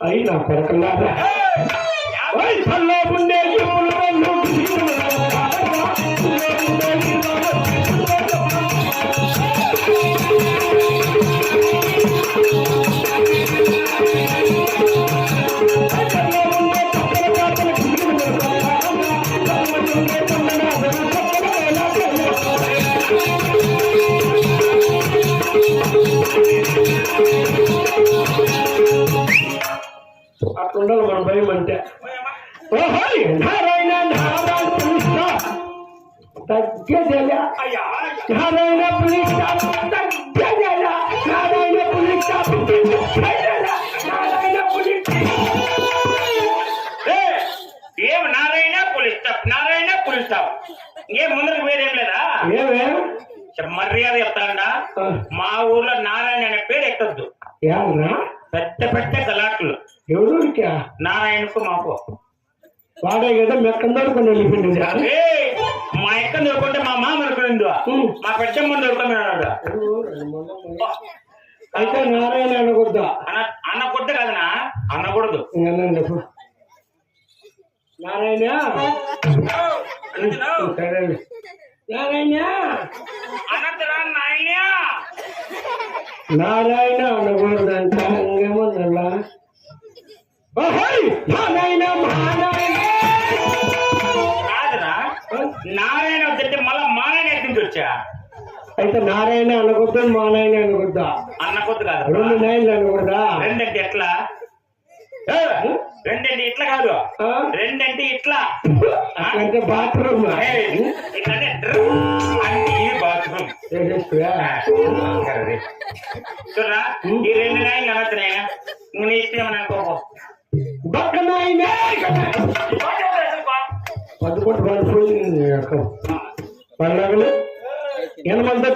అయినా పెరకలారా వయసులో ఉండే అట్లుండాలి మన భయం అంటే నారాయణ నారాయణ తగ్గేదేలా నారాయణ నారాయణ ఏం నారాయణ పోలీస్ నారాయణ పోలీస్ ఇంకేం ముందరకు వేరేం లేదా ఏమే మర్యాద చెప్తాడా మా ఊర్లో నారాయణ అనే పేరు ఎక్కద్దు పెద్ద పెద్ద గలాట్లు ఎవరికి నారాయణకు మాకు వాడే కదా మెక్కందడుకొని వెళ్ళిపోయింది మా ఎక్క దొరుకుంటే మా మామ దొరికింది మా పెద్దమ్మ దొరుకుతున్నాడు అయితే నారాయణ అనకూడదా అన్నకూడదు కదనా అనకూడదు నారాయణ నారాయణ నారాయణ అనకూడదంట ఇంకేమన్నా నారాయణ వద్దంటే మళ్ళా మానాయణ ఎక్కడి వచ్చా అయితే నారాయణ అనకూడదు మానాయణ అనకూడదా అన్నకొద్దు కాదు రెండు నాయనలు అనకూడదా రెండంటే ఎట్లా రెండంటే ఇట్లా కాదు రెండంటే ఇట్లా అంటే బాత్రూమ్ ఇట్లాంటే బాత్రూమ్ చూడరా ఈ రెండు నాయనలు అనొద్దునాయన నీ ఇష్టం అనుకోపో పదకొండు పడిపోయింది పండుగలు ఎనమంతా